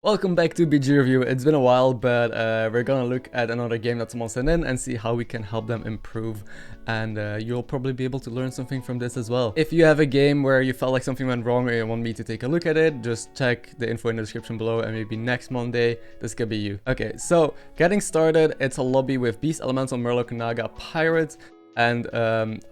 Welcome back to BG Review. It's been a while, but we're gonna look at another game that someone sent in and see how we can help them improve. And you'll probably be able to learn something from this as well. If you have a game where you felt like something went wrong or you want me to take a look at it, just check the info in the description below and maybe next Monday, this could be you. Okay, so getting started, it's a lobby with Beast Elemental, Reno Naga, Pirates. And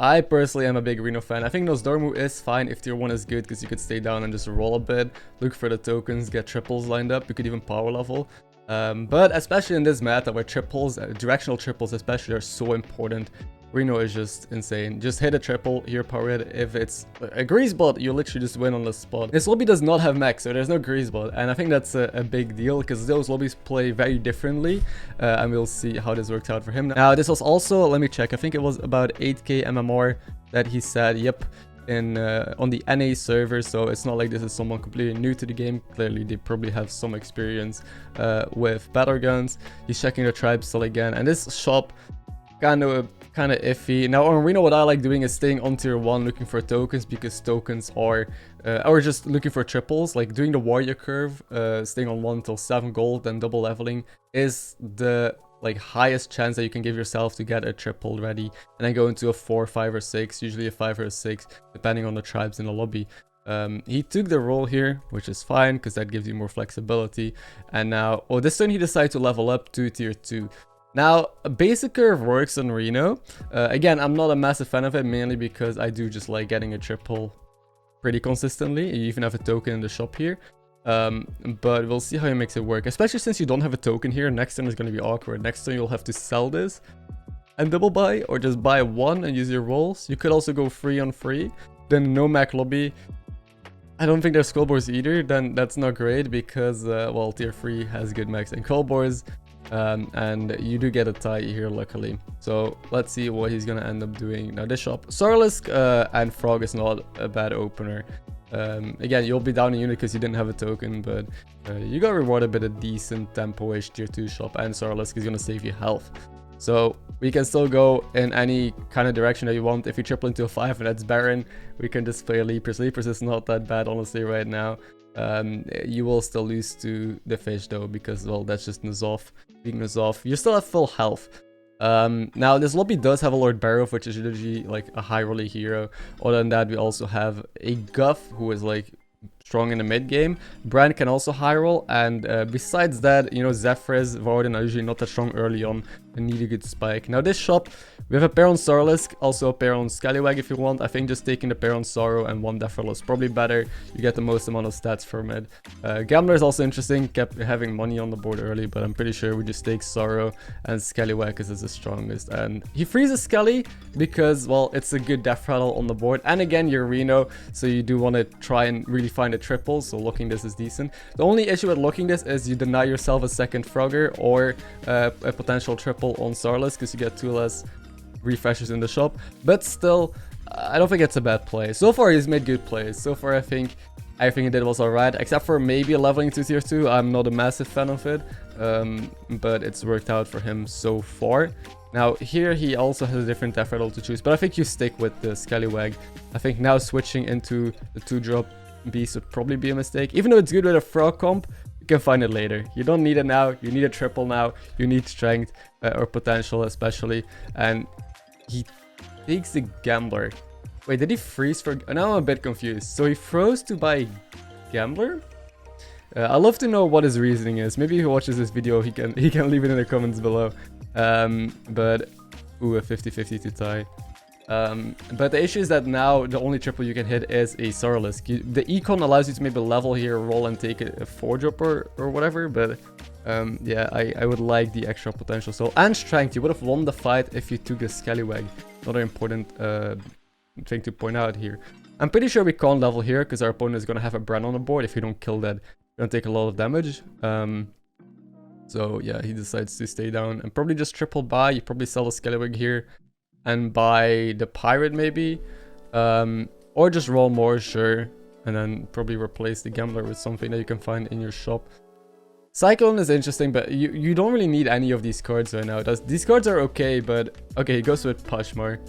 I personally am a big Reno fan. I think Nosdormu is fine if tier 1 is good because you could stay down and just roll a bit, look for the tokens, get triples lined up. You could even power level. But especially in this meta where triples, directional triples especially, are so important, Reno is just insane. Just hit a triple, here power it. If it's a grease bot, you literally just win on the spot. This lobby does not have mech, so there's no grease bot. And I think that's a big deal because those lobbies play very differently. And we'll see how this works out for him. Now, this was also, let me check, I think it was about 8k MMR that he said, yep, in on the NA server. So it's not like this is someone completely new to the game. Clearly, they probably have some experience with Battlegrounds. He's checking the tribe still again. And this shop, kind of iffy. Now on Reno, what I like doing is staying on tier 1 looking for tokens, because tokens are or just looking for triples, like doing the warrior curve, staying on 1 till 7 gold, then double leveling is the highest chance that you can give yourself to get a triple ready, and then go into a 4, 5 or 6, usually a 5 or a 6 depending on the tribes in the lobby. He took the role here, which is fine because that gives you more flexibility. And now, oh, this turn he decided to level up to tier 2. Now, a basic curve works on Reno. Again, I'm not a massive fan of it, mainly because I do just like getting a triple pretty consistently. You even have a token in the shop here. But we'll see how he makes it work, especially since you don't have a token here. Next turn is going to be awkward. Next turn you'll have to sell this and double buy, or just buy one and use your rolls. You could also go free on free. Then no mech lobby. I don't think there's skullboars either. Then that's not great because, well, tier 3 has good mechs and skullboars. And you do get a tie here, luckily. So let's see what he's gonna end up doing. Now this shop, Sarlisk and Frog is not a bad opener. Again, you'll be down in unit because you didn't have a token, but you got rewarded with a decent tempo-ish tier 2 shop, and Sarlisk is gonna save you health. So we can still go in any kind of direction that you want. If you triple into a 5 and that's Baron, we can just play Leapers. Leapers is not that bad, honestly, right now. You will still lose to the fish though, because, well, that's just N'Zoth. Being N'Zoth, you still have full health. Now this lobby does have a Lord Barrow, which is literally like a high rolly hero. Other than that, we also have a Guff, who is like strong in the mid game. Brand can also high roll, and besides that, you know, Zephyrs, Varden are usually not that strong early on and need a good spike. Now this shop, we have a pair on Sarlisk, also a pair on Scallywag if you want. I think just taking the pair on Sorrow and one Deferral is probably better. You get the most amount of stats from it. Gambler is also interesting, kept having money on the board early, but I'm pretty sure we just take Sorrow and Scallywag because it's the strongest. And he freezes Skelly because, well, it's a good death rattle on the board. And again, you're Reno, so you do want to try and really find a triple, so locking this is decent. The only issue with locking this is you deny yourself a second Frogger or a potential triple on Sarlisk because you get 2 less refreshes in the shop. But still, I don't think it's a bad play. So far he's made good plays. So far I think everything he did was alright, except for maybe leveling to tier 2. I'm not a massive fan of it, but it's worked out for him so far. Now here he also has a different death rattle to choose, but I think you stick with the Scallywag. I think now switching into the 2-drop Beast would probably be a mistake. Even though it's good with a Frog comp, you can find it later. You don't need it now. You need a triple now. You need strength or potential especially. And he takes the Gambler. Wait, did he freeze for... Now I'm a bit confused. So he froze to buy Gambler? I'd love to know what his reasoning is. Maybe if he watches this video, he can leave it in the comments below. But ooh, a 50-50 to tie. But the issue is that now the only triple you can hit is a Sarlisk. The econ allows you to maybe level here, roll and take a 4-drop or whatever, but yeah, I would like the extra potential. So, and strength, you would have won the fight if you took a Scallywag. Another important thing to point out here. I'm pretty sure we can't level here because our opponent is going to have a Brand on the board. If you don't kill that, you're going to take a lot of damage. So yeah, he decides to stay down and probably just triple buy. You probably sell the Scallywag here and buy the Pirate maybe, or just roll more, sure, and then probably replace the Gambler with something that you can find in your shop. Cyclone is interesting, but you don't really need any of these cards right now. These cards are okay, but okay, he goes with Pashmar.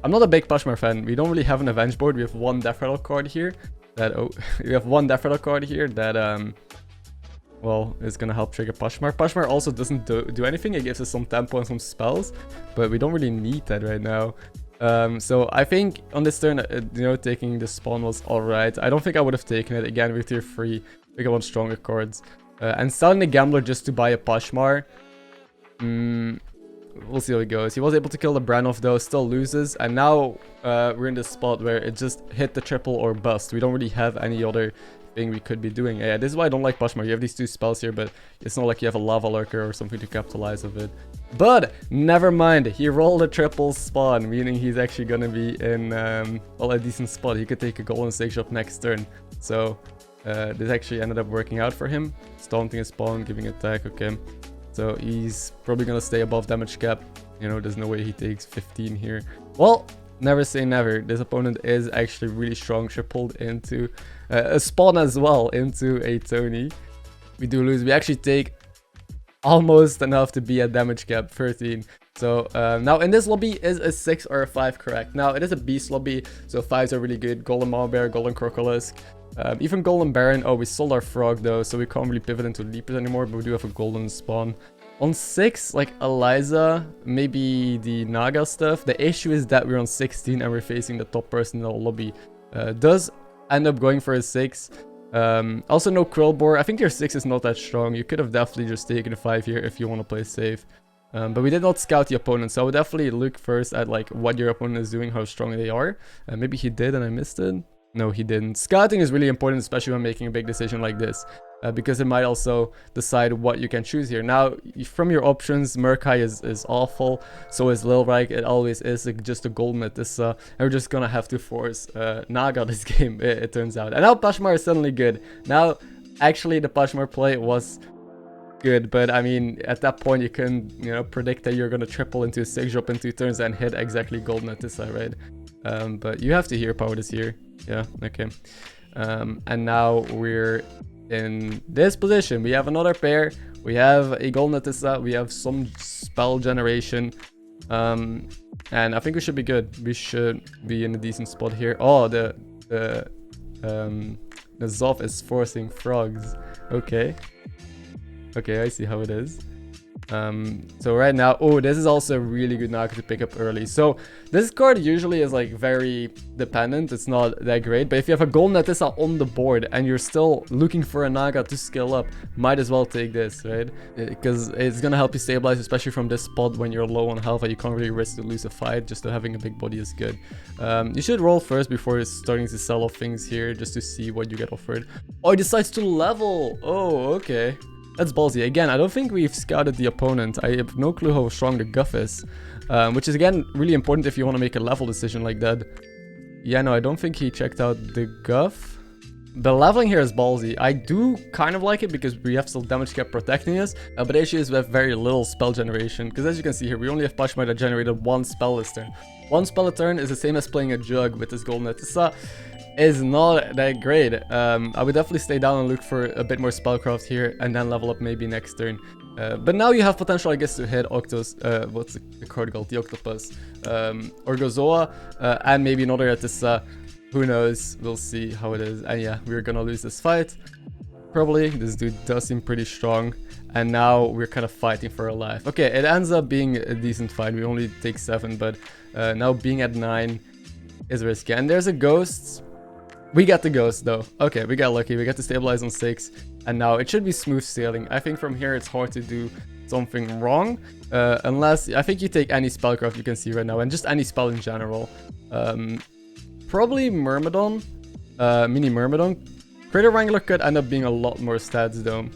I'm not a big Pashmar fan. We don't really have an Avenge board. We have one Death Rattle card here that we have one Death Rattle card here that well, it's gonna help trigger Poshmark. Poshmark also doesn't do anything. It gives us some tempo and some spells, but we don't really need that right now. So I think on this turn, you know, taking the spawn was alright. I don't think I would have taken it. Again, we're tier 3. We got one stronger cards. And selling the Gambler just to buy a Poshmark. We'll see how it goes. He was able to kill the Branov though, still loses. And now we're in this spot where it just hit the triple or bust. We don't really have any other thing we could be doing. Yeah, this is why I don't like Poshmark. You have these 2 spells here, but it's not like you have a Lava Lurker or something to capitalize of it. But never mind, he rolled a triple spawn, meaning he's actually gonna be in well, a decent spot. He could take a golden stage up next turn. So this actually ended up working out for him. Taunting his spawn, giving attack, okay. So he's probably gonna stay above damage cap. You know, there's no way he takes 15 here. Well, never say never. This opponent is actually really strong, tripled into a spawn as well, into a Tony. We do lose. We actually take almost enough to be at damage cap, 13. So now in this lobby is a 6 or a 5 correct. Now it is a beast lobby, so 5s are really good. Golden Maubear, Golden Crocolisk, even Golden Baron. Oh, we sold our Frog though, so we can't really pivot into Leapers anymore, but we do have a Golden Spawn. On 6, like Eliza, maybe the Naga stuff. The issue is that we're on 16 and we're facing the top person in the lobby. Does end up going for a 6. Also no Krillbor. I think your 6 is not that strong. You could have definitely just taken a 5 here if you want to play safe. But we did not scout the opponent, so I would definitely look first at like what your opponent is doing, how strong they are. Maybe he did and I missed it. No, he didn't. Scouting is really important, especially when making a big decision like this, because it might also decide what you can choose here. Now, from your options, Murkai is awful, so is Lil Reich. It always is just a gold Metissa, and we're just gonna have to force Naga this game, it turns out. And now Poshmark is suddenly good. Now, actually, the Poshmark play was good, but I mean, at that point, you couldn't, you know, predict that you're gonna triple into a 6-drop in 2 turns and hit exactly gold Metissa, right? But you have to hero power this here. Yeah, okay. And now we're in this position. We have another pair. We have a golden Metissa. We have some spell generation. And I think we should be good. We should be in a decent spot here. Oh, the Zov is forcing frogs. Okay. Okay, I see how it is. So right now, oh, this is also a really good Naga to pick up early. So this card usually is like very dependent. It's not that great, but if you have a golden Metissa on the board and you're still looking for a Naga to scale up, might as well take this, right? Because it's gonna help you stabilize, especially from this spot when you're low on health and you can't really risk to lose a fight. Just having a big body is good. You should roll first before starting to sell off things here, just to see what you get offered. Oh, he decides to level. Oh, okay. That's ballsy. Again, I don't think we've scouted the opponent. I have no clue how strong the Guff is. Which is, again, really important if you want to make a level decision like that. Yeah, no, I don't think he checked out the Guff. The leveling here is ballsy. I do kind of like it because we have still damage cap protecting us. But the issue is we have very little spell generation. Because as you can see here, we only have Poshmark that generated 1 spell this turn. 1 spell a turn is the same as playing a Jug with this golden Metissa. Is not that great. I would definitely stay down and look for a bit more spellcraft here and then level up maybe next turn. But now you have potential, I guess, to hit Octos, what's the card called? The Octopus, Orgozoa, and maybe another Metissa. Who knows? We'll see how it is. And yeah, we're gonna lose this fight. Probably. This dude does seem pretty strong. And now we're kind of fighting for our life. Okay, it ends up being a decent fight. We only take 7, but now being at 9 is risky. And there's a Ghost. We got the Ghost though. Okay, we got lucky. We got to stabilize on 6. And now it should be smooth sailing. I think from here it's hard to do something wrong. Unless, I think you take any spellcraft you can see right now. And just any spell in general. Probably Myrmidon. Mini Myrmidon. Critter Wrangler could end up being a lot more stats though.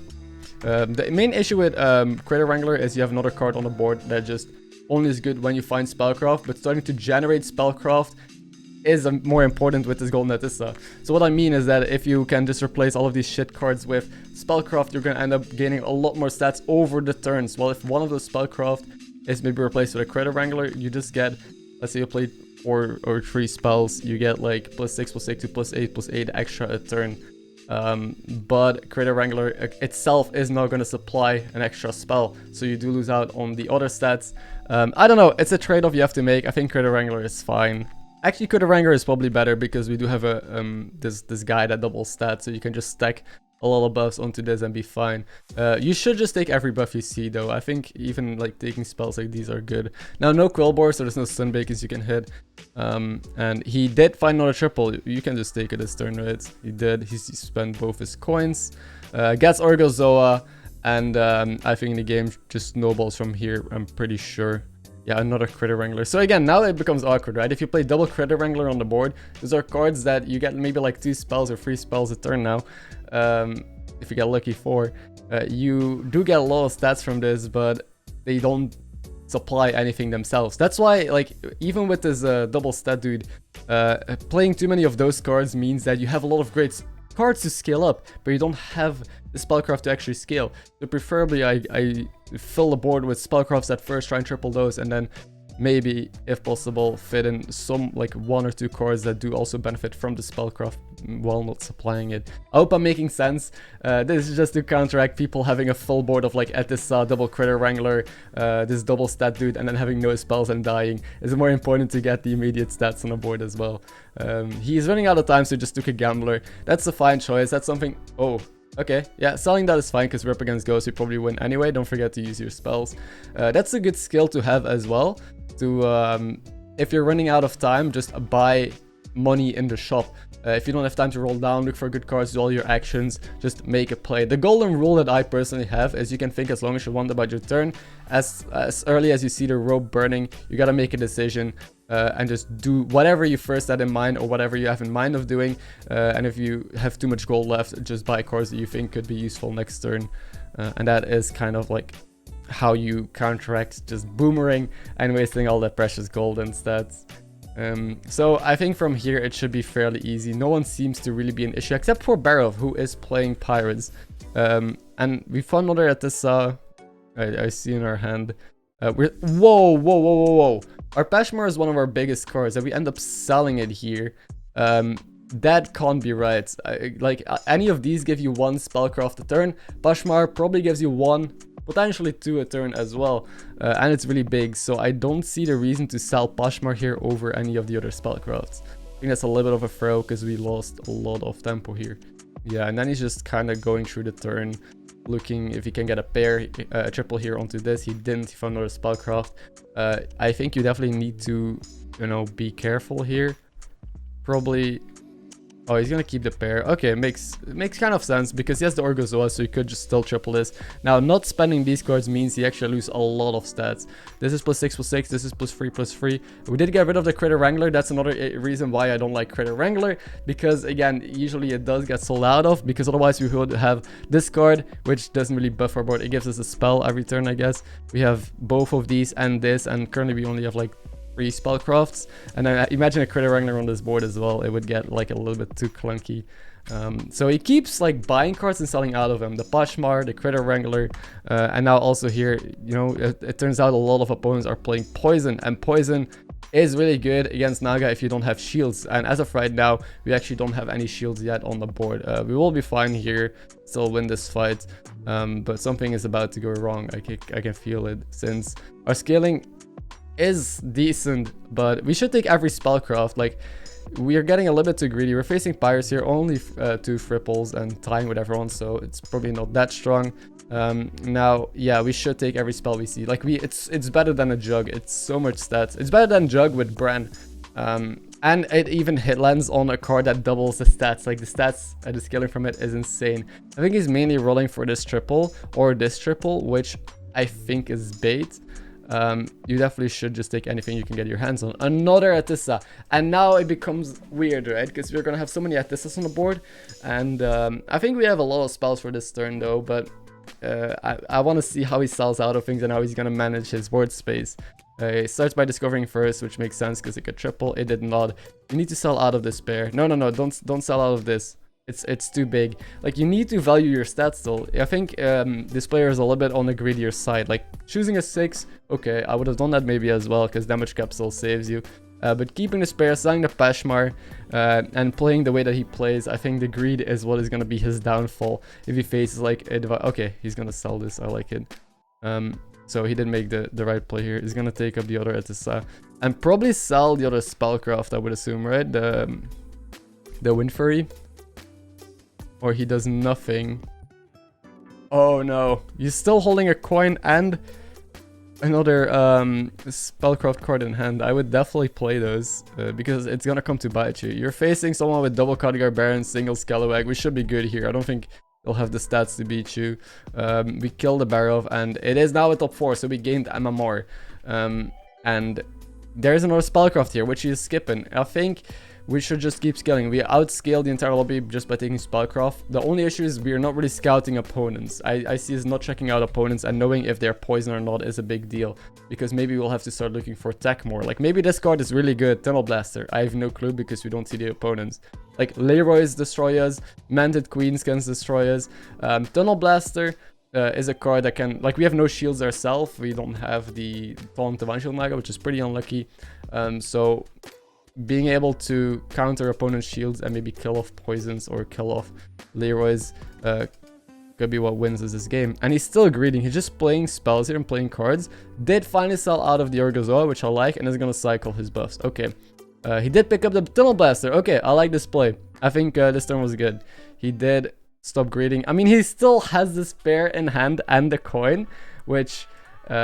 The main issue with Critter Wrangler is you have another card on the board that just only is good when you find spellcraft. But starting to generate spellcraft is more important with this golden Metissa. So what I mean is that if you can just replace all of these shit cards with spellcraft, you're gonna end up gaining a lot more stats over the turns. Well, if one of those spellcraft is maybe replaced with a Critter Wrangler, you just get, let's say you played 4 or 3 spells, you get like +6, +8, 2, +8 extra a turn. But Critter Wrangler itself is not going to supply an extra spell, so you do lose out on the other stats. I don't know, it's a trade-off you have to make. I think Critter Wrangler is fine. Actually, Critter Wrangler is probably better because we do have a this guy that doubles stats, so you can just stack a lot of buffs onto this and be fine. You should just take every buff you see though. I think even like taking spells like these are good. Now no Quillbore, so there's no Sunbakers you can hit. And he did find another triple. You can just take it this turn, right? He did. He spent both his coins. Gets Orgozoa, and I think the game just snowballs from here, I'm pretty sure. Yeah, another Critter Wrangler. So again, now it becomes awkward, right? If you play double Critter Wrangler on the board, those are cards that you get maybe like 2 spells or 3 spells a turn now. If you get lucky 4. You do get a lot of stats from this, but they don't supply anything themselves. That's why, like, even with this double stat dude, playing too many of those cards means that you have a lot of great cards to scale up, but you don't have the spellcraft to actually scale. So preferably I fill the board with spellcrafts at first, try and triple those, and then maybe, if possible, fit in some like 1 or 2 cards that do also benefit from the spellcraft while not supplying it. I hope I'm making sense. This is just to counteract people having a full board of like Etissa, double Critter Wrangler, this double stat dude, and then having no spells and dying. It's more important to get the immediate stats on the board as well. He's running out of time, so just took a Gambler. That's a fine choice. That's something... Oh, okay, yeah, selling that is fine because we're up against ghosts, you probably win anyway. Don't forget to use your spells. That's a good skill to have as well. To if you're running out of time, just buy money in the shop. If you don't have time to roll down, look for good cards, do all your actions, just make a play. The golden rule that I personally have is you can think as long as you want about your turn. As early as you see the rope burning, you gotta make a decision and just do whatever you first had in mind or whatever you have in mind of doing. And if you have too much gold left, just buy cards that you think could be useful next turn. And that is kind of like how you counteract just boomerang and wasting all that precious gold and stats. So I think from here it should be fairly easy. No one seems to really be an issue except for Barov, who is playing Pirates. And we found another at this I see in our hand. Whoa. Our Peshmar is one of our biggest cards and we end up selling it here. That can't be right. Like any of these give you 1 spellcraft a turn. Peshmar probably gives you 1, potentially 2 a turn as well, and it's really big, so I don't see the reason to sell Peshmar here over any of the other spellcrafts. I think that's a little bit of a throw because we lost a lot of tempo here. Yeah, and then he's just kind of going through the turn, looking if he can get a pair, a triple here onto this. He didn't. He found another spellcraft. I think you definitely need to, you know, be careful here. Probably... Oh, he's gonna keep the pair. Okay, makes kind of sense because he has the Orgozoa, so he could just still triple this. Now, not spending these cards means he actually loses a lot of stats. This is +6/+6, this is +3/+3. We did get rid of the Critter Wrangler. That's another reason why I don't like Critter Wrangler, because again, usually it does get sold out of, because otherwise we would have this card, which doesn't really buff our board. It gives us a spell every turn, I guess. We have both of these and this, and currently we only have like 3 spellcrafts, and then imagine a Critter Wrangler on this board as well. It would get like a little bit too clunky. So he keeps like buying cards and selling out of them. The Peshmar, the Critter Wrangler, and now also here, you know, it turns out a lot of opponents are playing Poison, and Poison is really good against Naga if you don't have shields. And as of right now, we actually don't have any shields yet on the board. We will be fine here, still win this fight, but something is about to go wrong. I can feel it, since our scaling is decent, but we should take every spellcraft. Like, we are getting a little bit too greedy. We're facing Pirates here, only 2 Fripples and tying with everyone, so it's probably not that strong. Now, yeah, we should take every spell we see. Like, it's better than a Jug. It's so much stats. It's better than Jug with Bran. And it even hitlands on a card that doubles the stats. Like, the stats and the scaling from it is insane. I think he's mainly rolling for this triple or this triple, which I think is bait. You definitely should just take anything you can get your hands on. Another Etissa, and now it becomes weird, right? Because we're gonna have so many Etissas on the board, and I think we have a lot of spells for this turn though, but I want to see how he sells out of things and how he's gonna manage his board space. He starts by discovering first, which makes sense because it could triple. It did not. You need to sell out of this pair. No, don't sell out of this. It's too big. Like, you need to value your stats still. I think this player is a little bit on the greedier side. Like, choosing a 6, okay, I would have done that maybe as well, because damage cap still saves you. But keeping the spare, selling the Peshmar, and playing the way that he plays, I think the greed is what is going to be his downfall. If he faces like a okay, he's going to sell this. I like it. So he did make the right play here. He's going to take up the other Etissa and probably sell the other spellcraft, I would assume, right? The Wind Fury. or he does nothing. Oh no, he's still holding a coin and another spellcraft card in hand. I would definitely play those because it's gonna come to bite you. You're facing someone with double Khadgar Baron, single Scalawag. We should be good here. I don't think they'll have the stats to beat you. We killed the Barov and it is now a top 4, so we gained MMR. And there's another spellcraft here, which he's skipping. I think we should just keep scaling. We outscaled the entire lobby just by taking spellcraft. The only issue is we are not really scouting opponents. I see us not checking out opponents, and knowing if they're poison or not is a big deal, because maybe we'll have to start looking for tech more. Like maybe this card is really good, Tunnel Blaster. I have no clue because we don't see the opponents. Like Leroy's destroy us, Manted Queens can destroy us. Tunnel Blaster is a card that can, like, we have no shields ourselves. We don't have the Taunt Eventual Naga, which is pretty unlucky. So being able to counter opponent's shields and maybe kill off poisons or kill off Leroy's could be what wins us this game. And he's still greeting. He's just playing spells here and playing cards. Did finally sell out of the Orgozoa, which I like, and is gonna cycle his buffs. Okay. He did pick up the Tunnel Blaster. Okay, I like this play. I think this turn was good. He did stop greeting. I mean, he still has the spare in hand and the coin, which you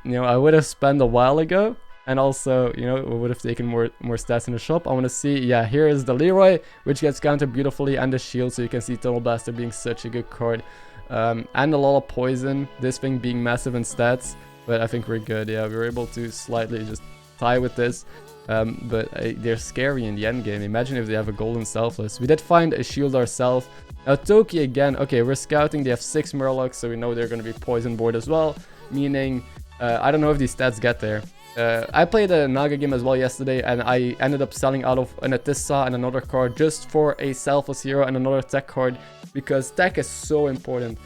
know, I would have spent a while ago. And also, you know, we would have taken more stats in the shop. I want to see, yeah, here is the Leroy, which gets countered beautifully, and the shield, so you can see Tunnel Blaster being such a good card. And a lot of poison, this thing being massive in stats, but I think we're good. Yeah, we were able to slightly just tie with this, but they're scary in the end game. Imagine if they have a golden selfless. We did find a shield ourselves. Now Toki again, okay, we're scouting, they have 6 Murlocs, so we know they're going to be poison board as well, meaning, I don't know if these stats get there. I played a Naga game as well yesterday, and I ended up selling out of an Atissa and another card just for a selfless hero and another tech card, because tech is so important.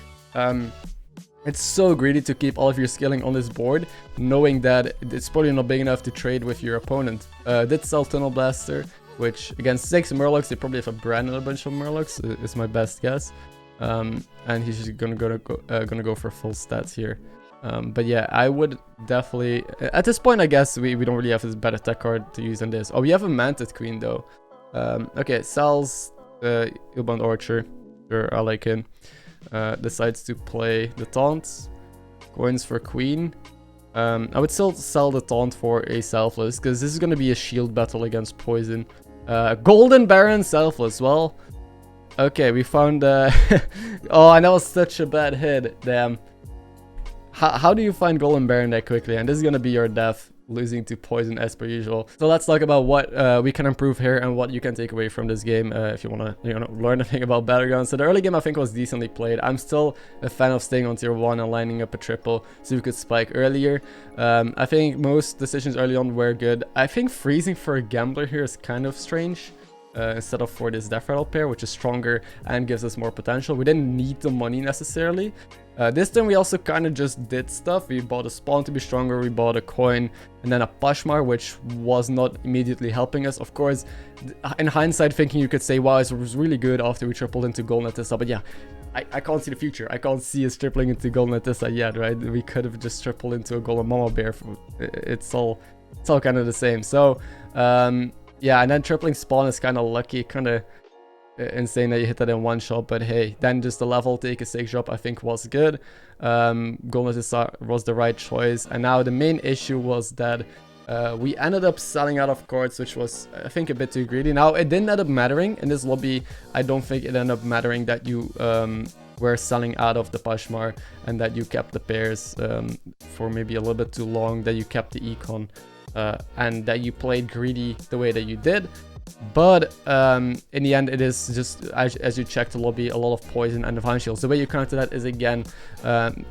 It's so greedy to keep all of your skilling on this board, knowing that it's probably not big enough to trade with your opponent. Did sell Tunnel Blaster, which against 6 Murlocs, they probably have a brand and a bunch of Murlocs, is my best guess. And he's just gonna go for full stats here. But yeah, I would definitely, at this point I guess we don't really have this better tech card to use than this. Oh, we have a Manted Queen though. Okay, sells Ilband Archer, sure, I like him. Decides to play the Taunt, coins for Queen. I would still sell the Taunt for a Selfless, because this is going to be a shield battle against Poison. Golden Baron Selfless, well, okay, we found, oh, and that was such a bad hit, damn. How do you find Golden Baron that quickly? And this is going to be your death, losing to Poison as per usual. So let's talk about what we can improve here and what you can take away from this game if you want to, you know, learn anything about Battlegrounds. So the early game I think was decently played. I'm still a fan of staying on tier 1 and lining up a triple so you could spike earlier. I think most decisions early on were good. I think freezing for a Gambler here is kind of strange. Instead of for this Death Rattle pair, which is stronger and gives us more potential. We didn't need the money necessarily. This time we also kind of just did stuff. We bought a Spawn to be stronger, we bought a coin, and then a Pashmar, which was not immediately helping us. Of course, in hindsight, thinking you could say, wow, it was really good after we tripled into Golden Atissa, but yeah, I can't see the future. I can't see us tripling into Golden Atissa yet, right? We could have just tripled into a Golden Mama Bear. It's all kind of the same. So, yeah, and then tripling Spawn is kind of lucky, kind of insane that you hit that in one shot, but hey, then just the level take a 6 drop I think was good. Golden Atissa was the right choice, and now the main issue was that we ended up selling out of cards, which was I think a bit too greedy. Now it didn't end up mattering in this lobby. I don't think it ended up mattering that you were selling out of the Pashmar and that you kept the pairs for maybe a little bit too long, that you kept the econ. And that you played greedy the way that you did, but in the end it is just as you check the lobby, a lot of poison and divine shields. The way you counter that is again,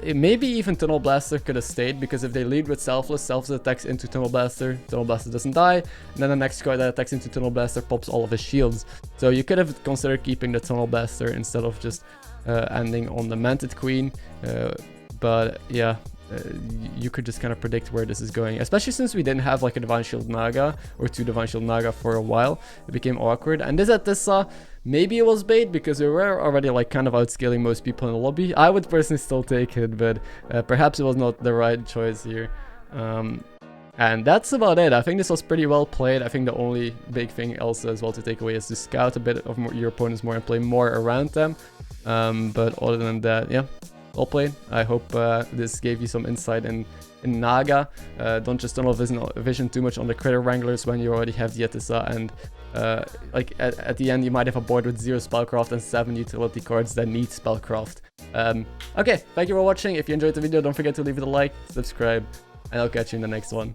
maybe even Tunnel Blaster could have stayed, because if they lead with Selfless attacks into Tunnel Blaster doesn't die, and then the next card that attacks into Tunnel Blaster pops all of his shields. So you could have considered keeping the Tunnel Blaster instead of just ending on the Manted Queen, but yeah. You could just kind of predict where this is going, especially since we didn't have like a Divine Shield Naga or 2 Divine Shield Naga for a while. It became awkward, and this Atissa, maybe it was bait because we were already like kind of outscaling most people in the lobby. I would personally still take it, but perhaps it was not the right choice here. And that's about it. I think this was pretty well played. I think the only big thing also as well to take away is to scout a bit of your opponents more and play more around them. But other than that, yeah, well played. I hope this gave you some insight in Naga. Don't just tunnel vision too much on the critter wranglers when you already have the Yetisa, and like at the end you might have a board with 0 spellcraft and 7 utility cards that need spellcraft. Okay, thank you for watching. If you enjoyed the video, don't forget to leave it a like, subscribe, and I'll catch you in the next one.